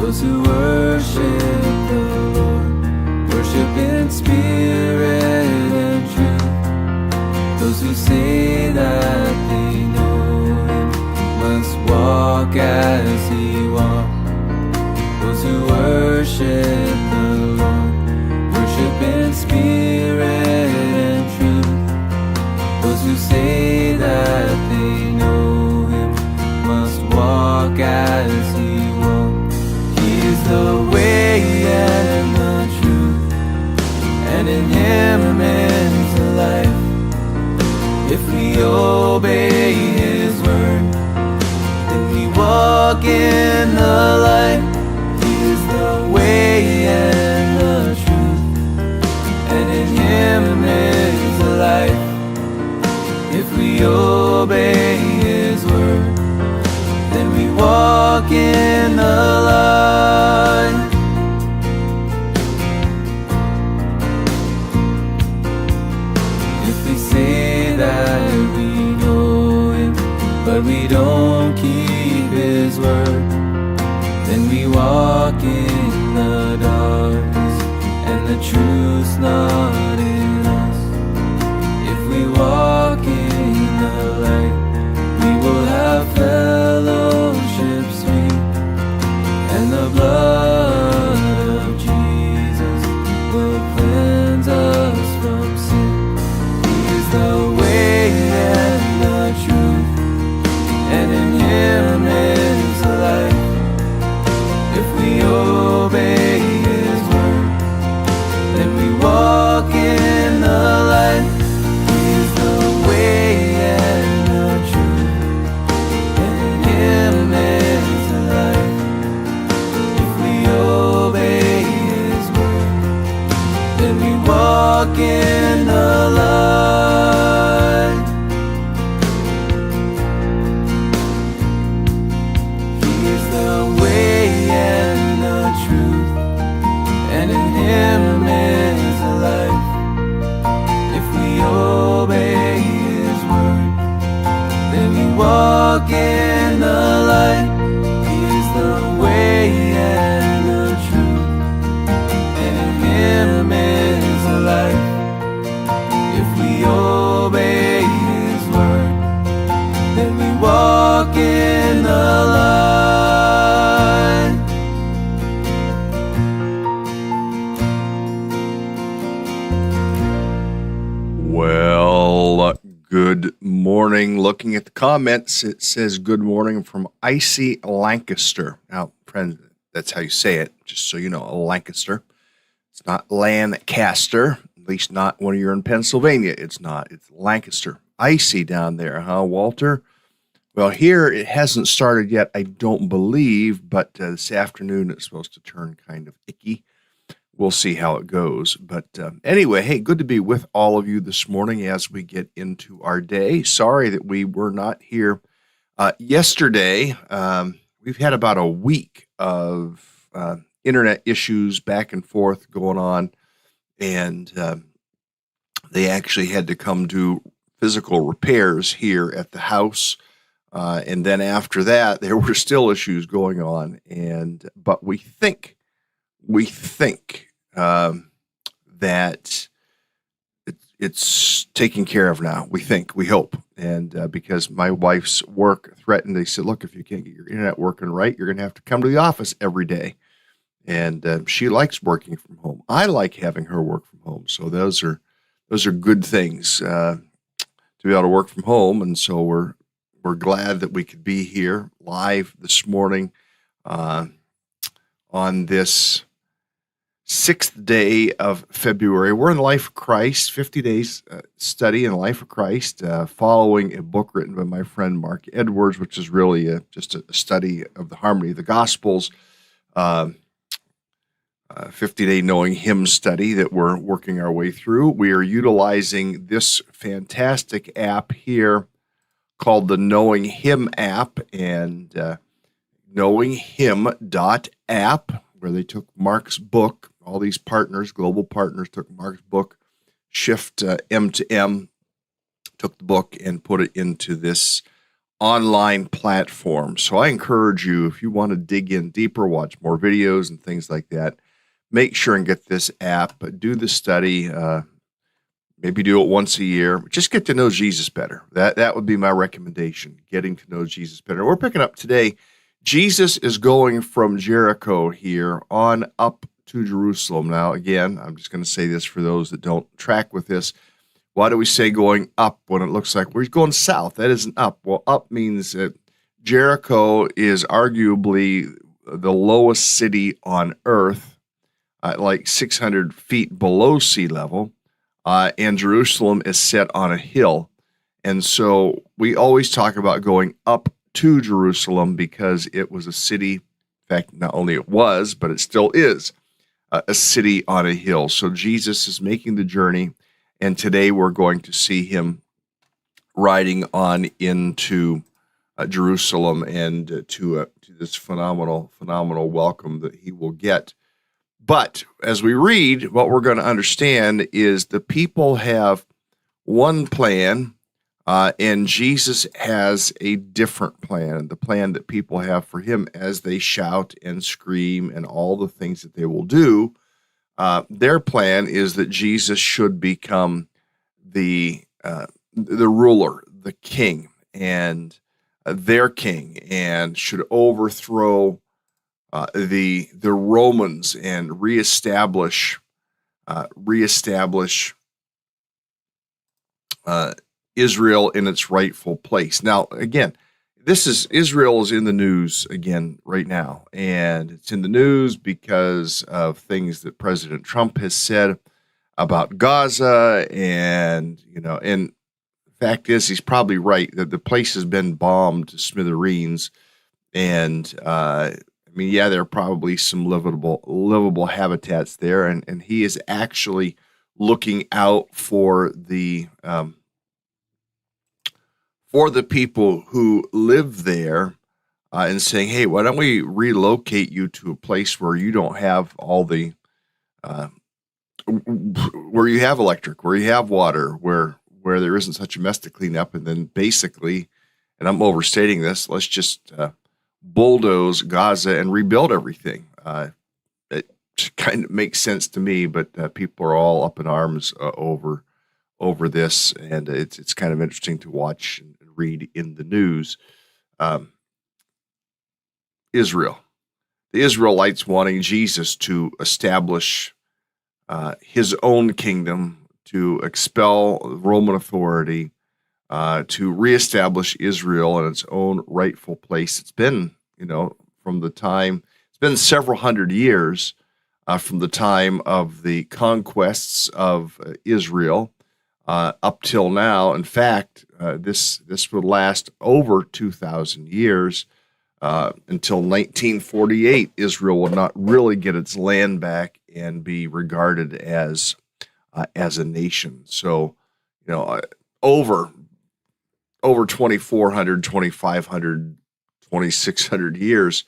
Those who worship the Lord worship in spirit and truth. Those who say that they know Him must walk as He walked. Those who worship the Lord worship in spirit and truth. Those who say that they know Him must walk as He walked. He is the way and the truth, and in Him is the life. If we obey His word, then we walk in the light. He is the way and the truth, and in Him is the life. If we obey His word, then we walk in the light. If we say that we know Him, but we don't keep His word, then we walk in the darkness, and the truth's not in us. If we walk in the light, we will have fellowship sweet, and the blood of Jesus will cleanse us from sin. He is the way and the truth, and in Him is the life. If we obey His word, then we walk in the light. He is the way and the truth, and in Him is the life. If we obey His word, then we walk in the light. He is the way and the truth, and in Him is the life. If we obey His word, then we walk in the light. He is the way and the truth, and in Him is the life. If we obey His word, then we walk in the light. Well, good morning. Looking at the comments, it says good morning from Icy Lancaster. Now, friends, that's how you say it, just so you know, Lancaster. It's not Lancaster, at least not when you're in Pennsylvania. It's not. It's Lancaster. Icy down there, huh, Walter? Well, here it hasn't started yet, I don't believe, but this afternoon it's supposed to turn kind of icky. We'll see how it goes. But anyway, hey, good to be with all of you this morning as we get into our day. Sorry that we were not here yesterday. We've had about a week of internet issues back and forth going on, and they actually had to come do physical repairs here at the house. And then after that, there were still issues going on. But we think that it's taken care of now. We hope. And because my wife's work threatened, they said, look, if you can't get your internet working right, you're going to have to come to the office every day. And she likes working from home. I like having her work from home. So those are good things to be able to work from home. And so we're glad that we could be here live this morning on this 6th day of February. We're in the Life of Christ, 50 days study in the Life of Christ, following a book written by my friend Mark Edwards, which is really just a study of the harmony of the Gospels, 50-day Knowing Him study that we're working our way through. We are utilizing this fantastic app here called the Knowing Him app, and knowinghim.app, where they took Mark's book. All these partners, global partners, took Mark's book, Shift M to M, took the book and put it into this online platforms. So I encourage you, if you want to dig in deeper, watch more videos and things like that, make sure and get this app. Do the study. Maybe do it once a year. Just get to know Jesus better. That would be my recommendation, getting to know Jesus better. We're picking up today. Jesus is going from Jericho here on up to Jerusalem. Now, again, I'm just going to say this for those that don't track with this. Why do we say going up when it looks like we're going south? That isn't up. Well, up means that Jericho is arguably the lowest city on earth, like 600 feet below sea level. And Jerusalem is set on a hill. And so we always talk about going up to Jerusalem because it was a city. In fact, not only it was, but it still is a city on a hill. So Jesus is making the journey. And today we're going to see him riding on into Jerusalem and to this phenomenal welcome that he will get. But as we read, what we're going to understand is the people have one plan, and Jesus has a different plan, the plan that people have for him as they shout and scream and all the things that they will do. Their plan is that Jesus should become the ruler, the king, and their king, and should overthrow the Romans and reestablish Israel in its rightful place. Now, again, Israel is in the news again right now, and it's in the news because of things that President Trump has said about Gaza, and and fact is, he's probably right that the place has been bombed to smithereens, and there are probably some livable habitats there, and he is actually looking out for the people who live there, and saying, "Hey, why don't we relocate you to a place where you don't have all the where you have electric, where you have water, where there isn't such a mess to clean up, and then basically, and I'm overstating this, let's just bulldoze Gaza and rebuild everything." It kind of makes sense to me, but people are all up in arms over this, and it's kind of interesting to watch and read in the news. Israel, the Israelites wanting Jesus to establish his own kingdom, to expel Roman authority, to reestablish Israel in its own rightful place. It's been, from the time, it's been several hundred years from the time of the conquests of Israel up till now. In fact, this would last over 2,000 years until 1948. Israel would not really get its land back and be regarded as a nation. So, over 2,400, 2,500, 2,600 years,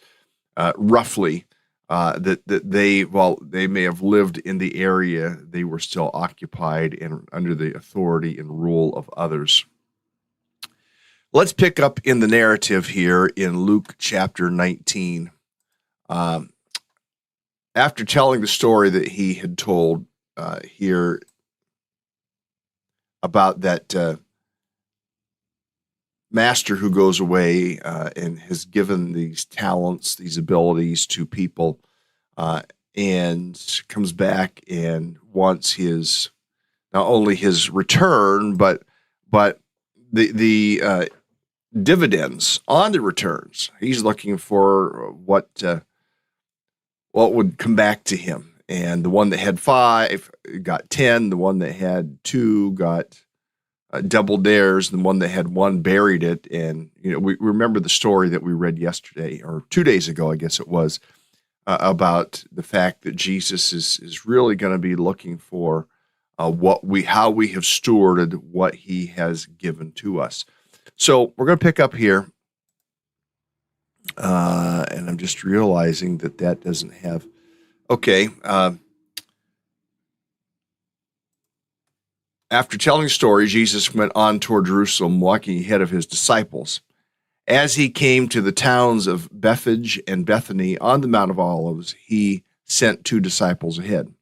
roughly, that they, while they may have lived in the area, they were still occupied and under the authority and rule of others. Let's pick up in the narrative here in Luke chapter 19. After telling the story that he had told here about that master who goes away and has given these talents, these abilities to people, and comes back and wants his, not only his return, but the dividends on the returns. He's looking for what would come back to him. And the one that had 5 got 10. The one that had 2 got doubled theirs. The one that had 1 buried it. And we remember the story that we read yesterday, or 2 days ago, I guess it was, about the fact that Jesus is really going to be looking for how we have stewarded what he has given to us. So we're going to pick up here, and I'm just realizing that doesn't have. Okay. After telling the story, Jesus went on toward Jerusalem, walking ahead of his disciples. As he came to the towns of Bethphage and Bethany on the Mount of Olives, he sent 2 disciples ahead.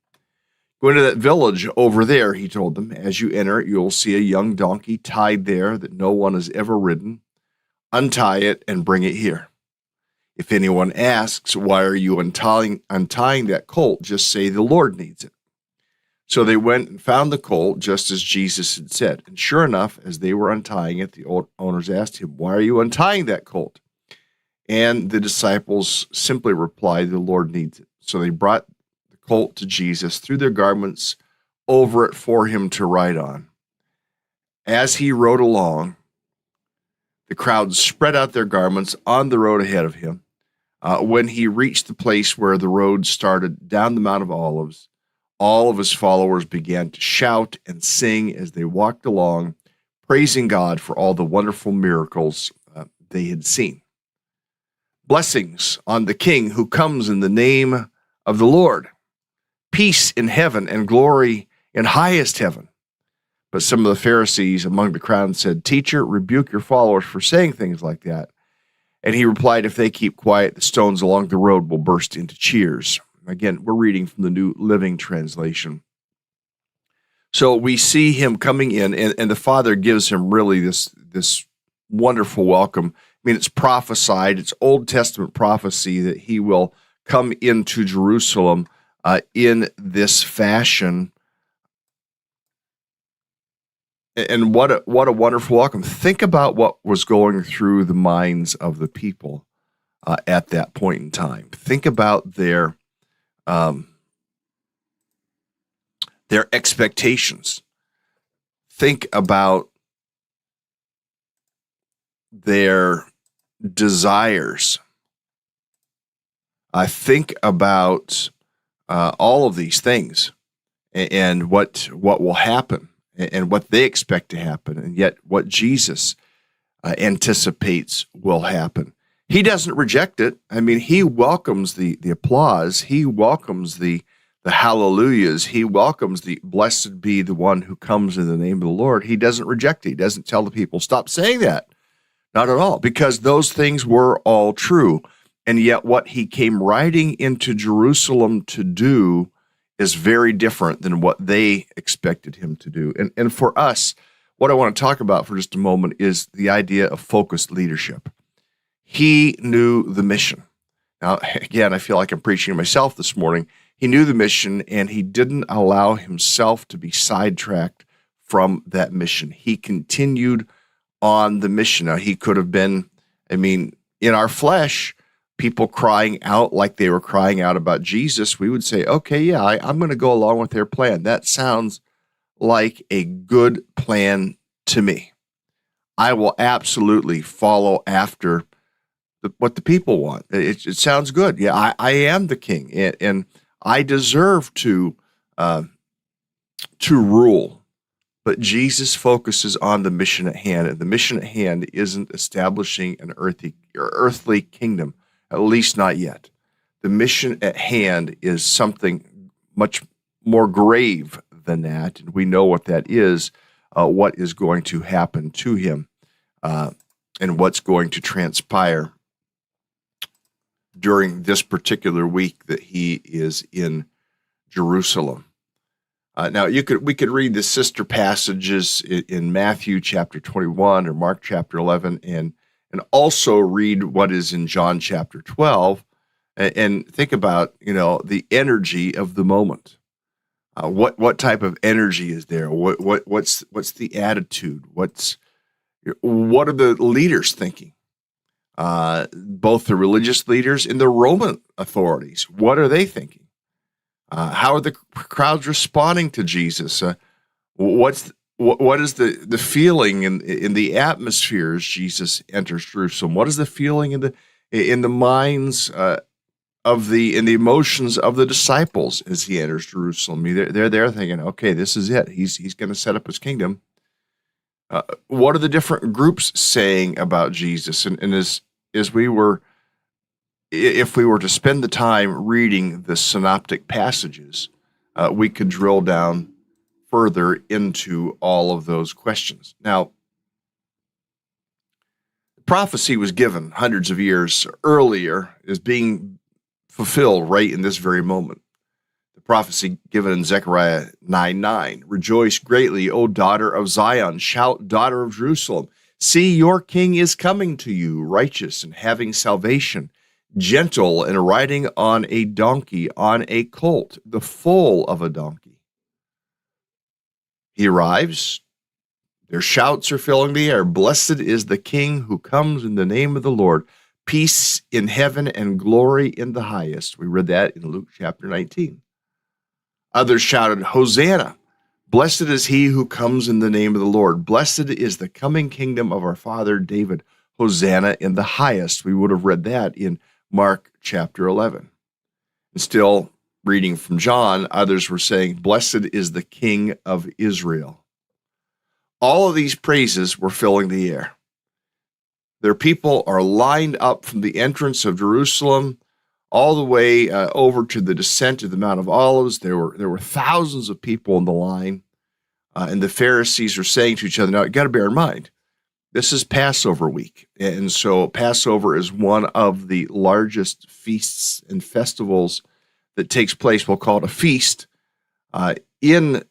Go into that village over there, he told them. As you enter it, you'll see a young donkey tied there that no one has ever ridden. Untie it and bring it here. If anyone asks, why are you untying that colt? Just say the Lord needs it. So they went and found the colt just as Jesus had said. And sure enough, as they were untying it, the owners asked him, why are you untying that colt? And the disciples simply replied, the Lord needs it. So they brought the colt to Jesus, threw their garments over it for him to ride on. As he rode along, the crowd spread out their garments on the road ahead of him. When he reached the place where the road started down the Mount of Olives, all of his followers began to shout and sing as they walked along, praising God for all the wonderful miracles they had seen. Blessings on the King who comes in the name of the Lord. Peace in heaven and glory in highest heaven. But some of the Pharisees among the crowd said, Teacher, rebuke your followers for saying things like that. And he replied, if they keep quiet, the stones along the road will burst into cheers. Again, we're reading from the New Living Translation. So we see him coming in, and the Father gives him really this wonderful welcome. I mean, it's prophesied, it's Old Testament prophecy that he will come into Jerusalem in this fashion. And what a wonderful welcome. Think about what was going through the minds of the people at that point in time. Think about their expectations. Think about their desires. I think about all of these things and what will happen and what they expect to happen, and yet what Jesus anticipates will happen. He doesn't reject it. I mean, he welcomes the applause. He welcomes the hallelujahs. He welcomes the blessed be the one who comes in the name of the Lord. He doesn't reject it. He doesn't tell the people, stop saying that. Not at all, because those things were all true. And yet what he came riding into Jerusalem to do is very different than what they expected him to do. And for us, what I want to talk about for just a moment is the idea of focused leadership. He knew the mission. Now, again, I feel like I'm preaching to myself this morning. He knew the mission, and he didn't allow himself to be sidetracked from that mission. He continued on the mission. Now, he could have been, in our flesh, people crying out like they were crying out about Jesus. We would say, okay, yeah, I'm going to go along with their plan. That sounds like a good plan to me. I will absolutely follow after what the people want. It sounds good. Yeah, I am the king, and I deserve to rule. But Jesus focuses on the mission at hand, and the mission at hand isn't establishing an earthly kingdom, at least not yet. The mission at hand is something much more grave than that, and we know what that is, what is going to happen to him, and what's going to transpire during this particular week that he is in Jerusalem. Now, we could read the sister passages in Matthew chapter 21 or Mark chapter 11, and also read what is in John chapter 12, and think about the energy of the moment. What type of energy is there? What's the attitude? What are the leaders thinking? Both the religious leaders and the Roman authorities. What are they thinking? How are the crowds responding to Jesus? What is the feeling in the atmosphere as Jesus enters Jerusalem? What is the feeling in the minds in the emotions of the disciples as he enters Jerusalem? They're there thinking, okay, this is it. He's going to set up his kingdom. What are the different groups saying about Jesus? And if we were to spend the time reading the synoptic passages, we could drill down further into all of those questions. Now, prophecy was given hundreds of years earlier is being fulfilled right in this very moment. The prophecy given in Zechariah 9:9, rejoice greatly, O daughter of Zion, shout, daughter of Jerusalem. See, your king is coming to you, righteous and having salvation, gentle and riding on a donkey, on a colt, the foal of a donkey. He arrives. Their shouts are filling the air. Blessed is the King who comes in the name of the Lord. Peace in heaven and glory in the highest. We read that in Luke chapter 19. Others shouted, Hosanna. Blessed is he who comes in the name of the Lord. Blessed is the coming kingdom of our father David. Hosanna in the highest. We would have read that in Mark chapter 11. And still reading from John, others were saying, blessed is the King of Israel. All of these praises were filling the air. Their people are lined up from the entrance of Jerusalem all the way over to the descent of the Mount of Olives. There were thousands of people in the line, and the Pharisees are saying to each other, now, you got to bear in mind, this is Passover week, and so Passover is one of the largest feasts and festivals that takes place. We'll call it a feast in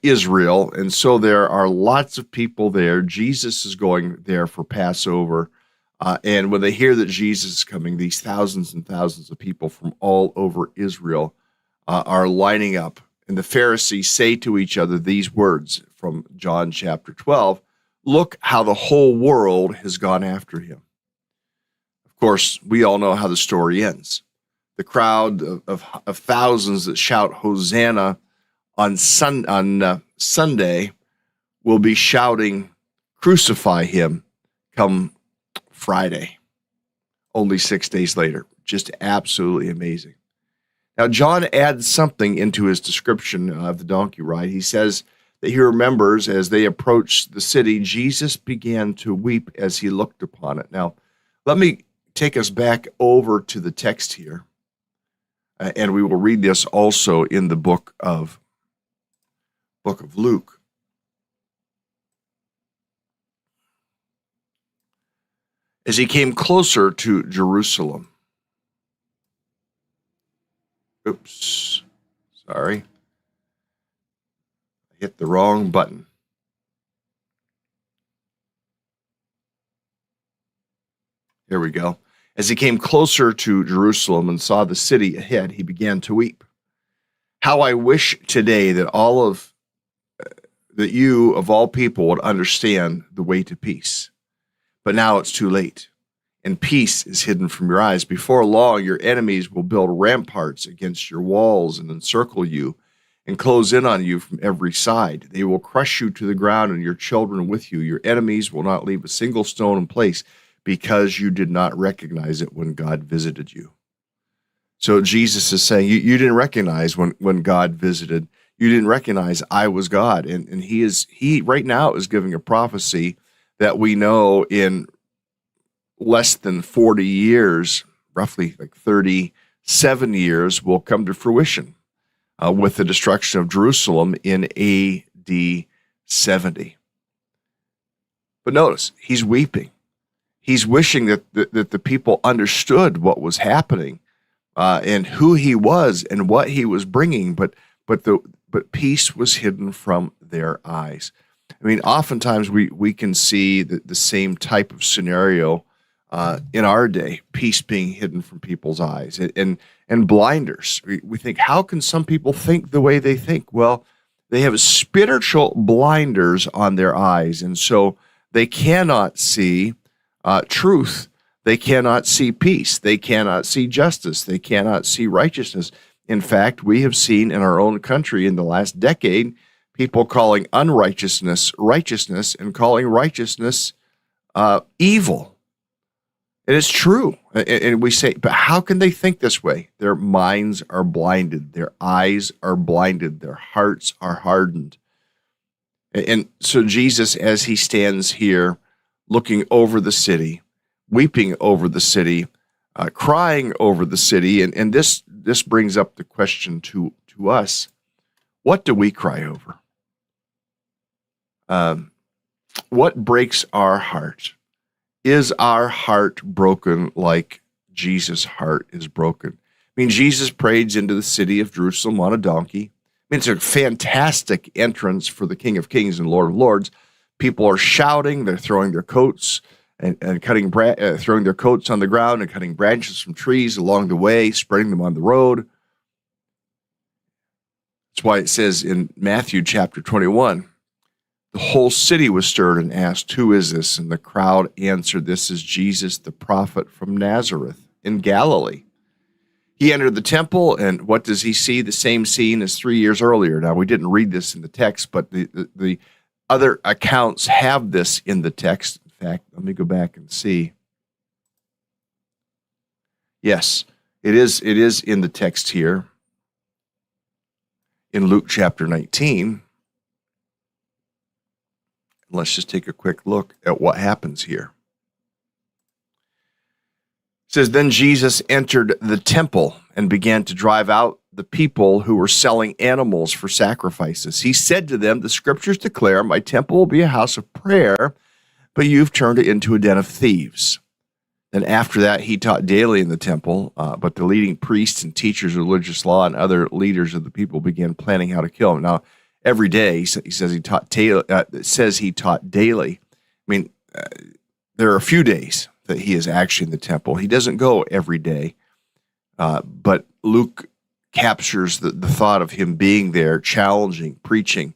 Israel, and so there are lots of people there. Jesus is going there for Passover, and when they hear that Jesus is coming, these thousands and thousands of people from all over Israel are lining up, and the Pharisees say to each other these words from John chapter 12, look how the whole world has gone after him. Of course, we all know how the story ends. The crowd of thousands that shout Hosanna on Sunday will be shouting, crucify him, come Friday, only 6 days later. Just absolutely amazing. Now, John adds something into his description of the donkey ride. He says that he remembers as they approached the city, Jesus began to weep as he looked upon it. Now, let me take us back over to the text here, and we will read this also in the book of Luke. As he came closer to Jerusalem. Oops, sorry. I hit the wrong button. Here we go. As he came closer to Jerusalem and saw the city ahead, he began to weep. How I wish today that that you, of all people, would understand the way to peace. But now it's too late, and peace is hidden from your eyes. Before long, your enemies will build ramparts against your walls and encircle you and close in on you from every side. They will crush you to the ground and your children with you. Your enemies will not leave a single stone in place because you did not recognize it when God visited you. So Jesus is saying, you didn't recognize when God visited. You didn't recognize I was God. And he right now is giving a prophecy that we know in less than 40 years, roughly like 37 years, will come to fruition with the destruction of Jerusalem in AD 70. But notice, he's weeping. He's wishing that the people understood what was happening and who he was and what he was bringing, but peace was hidden from their eyes. I mean, oftentimes we can see the same type of scenario in our day, peace being hidden from people's eyes and blinders. We think, how can some people think the way they think? Well, they have spiritual blinders on their eyes, and so they cannot see truth. They cannot see peace. They cannot see justice. They cannot see righteousness. In fact, we have seen in our own country in the last decade, people calling unrighteousness righteousness and calling righteousness evil. It is true. And we say, but how can they think this way? Their minds are blinded. Their eyes are blinded. Their hearts are hardened. And so Jesus, as he stands here looking over the city, weeping over the city, crying over the city, and this brings up the question to us, what do we cry over? What breaks our heart? Is our heart broken like Jesus' heart is broken? I mean, Jesus parades into the city of Jerusalem on a donkey. I mean, it's a fantastic entrance for the King of Kings and Lord of Lords. People are shouting, they're throwing their coats and throwing their coats on the ground and cutting branches from trees along the way, spreading them on the road. That's why it says in Matthew chapter 21, the whole city was stirred and asked, "Who is this?" And the crowd answered, "This is Jesus, the prophet from Nazareth in Galilee." He entered the temple, and what does he see? The same scene as 3 years earlier. Now, we didn't read this in the text, but the other accounts have this in the text. In fact, let me go back and see. Yes, it is in the text here in Luke chapter 19. Let's just take a quick look at what happens here. It says, "Then Jesus entered the temple and began to drive out the people who were selling animals for sacrifices. He said to them, 'The scriptures declare, my temple will be a house of prayer, but you've turned it into a den of thieves.' Then after that, he taught daily in the temple, but the leading priests and teachers of religious law and other leaders of the people began planning how to kill him." Now, every day, he says he taught daily. I mean, there are a few days that he is actually in the temple. He doesn't go every day, but Luke captures the thought of him being there, challenging, preaching,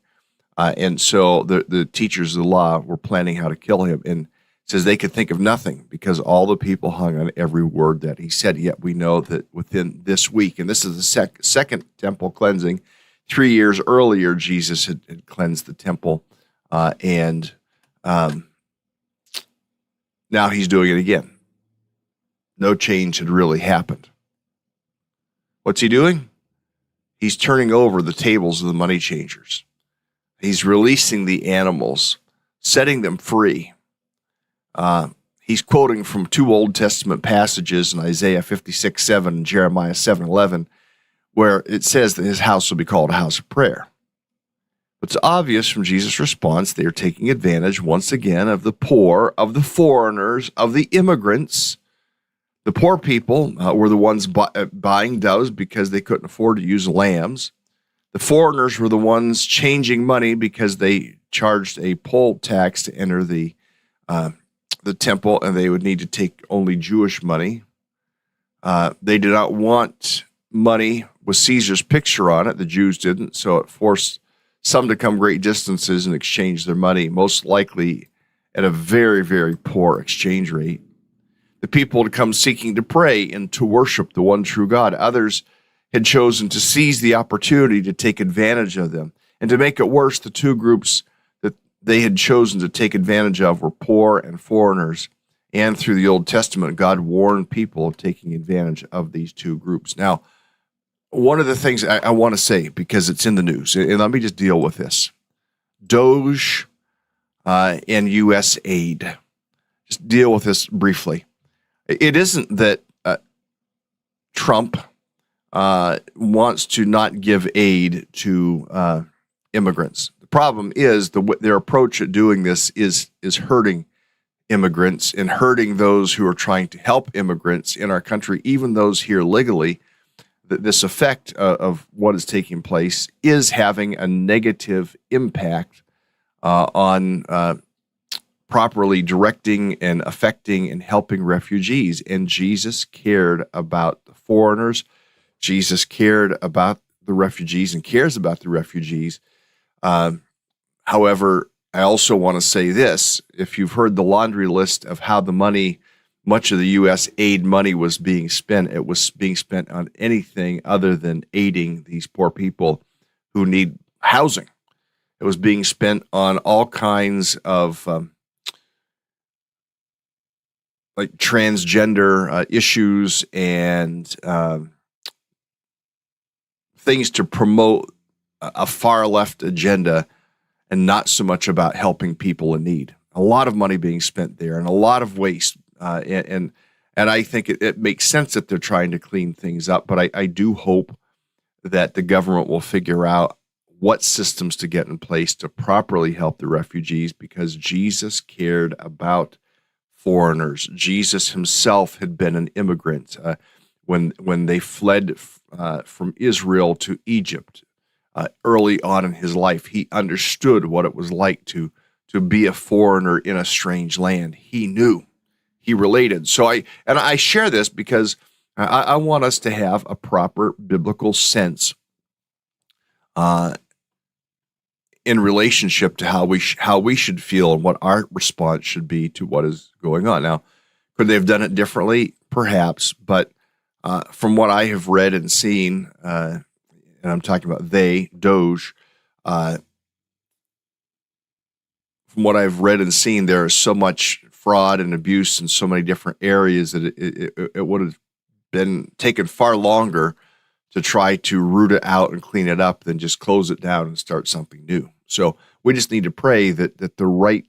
and so the teachers of the law were planning how to kill him, and it says they could think of nothing because all the people hung on every word that he said. Yet we know that within this week, and this is the second temple cleansing, 3 years earlier, Jesus had cleansed the temple, and now he's doing it again. No change had really happened. What's he doing? He's turning over the tables of the money changers. He's releasing the animals, setting them free. He's quoting from two Old Testament passages in Isaiah 56:7 and Jeremiah 7:11, where it says that his house will be called a house of prayer. It's obvious from Jesus' response, they are taking advantage once again of the poor, of the foreigners, of the immigrants. The poor people were the ones buying doves because they couldn't afford to use lambs. The foreigners were the ones changing money because they charged a poll tax to enter the temple, and they would need to take only Jewish money. They did not want money with Caesar's picture on it. The Jews didn't, so it forced some to come great distances and exchange their money, most likely at a very, very poor exchange rate. The people had come seeking to pray and to worship the one true God. Others had chosen to seize the opportunity to take advantage of them. And to make it worse, the two groups that they had chosen to take advantage of were poor and foreigners. And through the Old Testament, God warned people of taking advantage of these two groups. Now, one of the things I want to say, because it's in the news, and let me just deal with this. Doge and U.S. aid. Just deal with this briefly. It isn't that Trump wants to not give aid to immigrants. The problem is their approach at doing this is hurting immigrants and hurting those who are trying to help immigrants in our country, even those here legally. This effect of what is taking place is having a negative impact on properly directing and affecting and helping refugees. And Jesus cared about the foreigners. Jesus cared about the refugees and cares about the refugees. However, I also want to say this. If you've heard the laundry list of how much of the U.S. aid money was being spent, it was being spent on anything other than aiding these poor people who need housing. It was being spent on all kinds of like transgender issues and things to promote a far left agenda, and not so much about helping people in need. A lot of money being spent there and a lot of waste. And I think it makes sense that they're trying to clean things up, but I do hope that the government will figure out what systems to get in place to properly help the refugees, because Jesus cared about foreigners. Jesus himself had been an immigrant when they fled from Israel to Egypt. Early on in his life, he understood what it was like to be a foreigner in a strange land. He knew, he related. So I share this because I want us to have a proper biblical sense in relationship to how we should feel and what our response should be to what is going on. Now, could they have done it differently? Perhaps, but from what I have read and seen, and I'm talking about Doge, from what I've read and seen, there is so much fraud and abuse in so many different areas that it would have been taken far longer to try to root it out and clean it up than just close it down and start something new. So we just need to pray that the right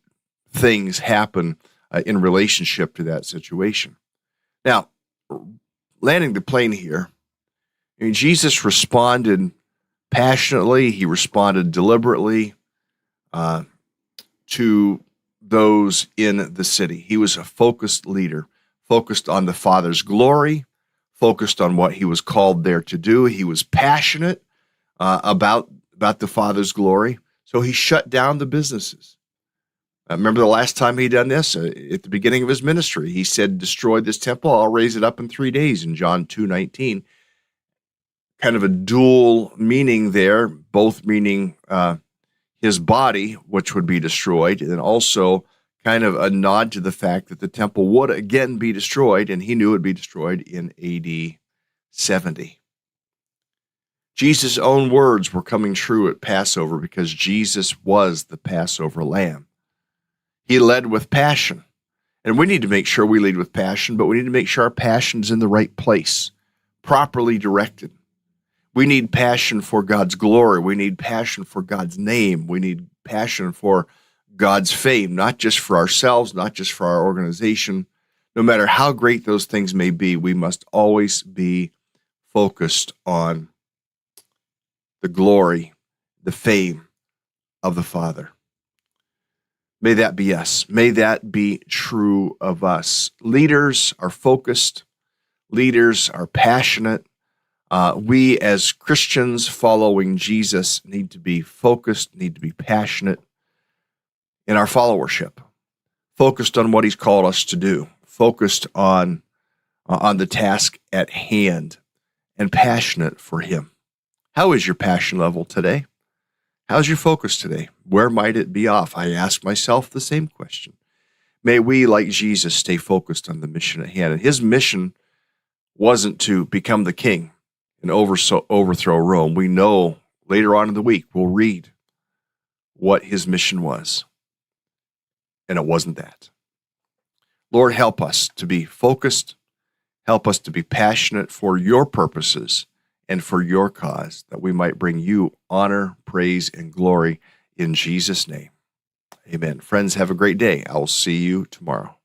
things happen in relationship to that situation. Now, landing the plane here, Jesus responded passionately. He responded deliberately to those in the city. He was a focused leader, focused on the Father's glory, focused on what he was called there to do. He was passionate about the Father's glory, so he shut down the businesses. Remember the last time he done this? At the beginning of his ministry, he said, destroy this temple, I'll raise it up in 3 days, in John 2:19. Kind of a dual meaning there, both meaning his body, which would be destroyed, and also kind of a nod to the fact that the temple would again be destroyed, and he knew it would be destroyed in AD 70. Jesus' own words were coming true at Passover because Jesus was the Passover lamb. He led with passion, and we need to make sure we lead with passion, but we need to make sure our passion's in the right place, properly directed. We need passion for God's glory. We need passion for God's name. We need passion for God's fame, not just for ourselves, not just for our organization. No matter how great those things may be, we must always be focused on the glory, the fame of the Father. May that be us. May that be true of us. Leaders are focused. Leaders are passionate. We as Christians following Jesus need to be focused, need to be passionate in our followership, focused on what he's called us to do, focused on the task at hand, and passionate for him. How is your passion level today? How's your focus today? Where might it be off? I ask myself the same question. May we, like Jesus, stay focused on the mission at hand. And his mission wasn't to become the king and overthrow Rome. We know later on in the week, we'll read what his mission was. And it wasn't that. Lord, help us to be focused. Help us to be passionate for your purposes and for your cause, that we might bring you honor, praise, and glory in Jesus' name. Amen. Friends, have a great day. I will see you tomorrow.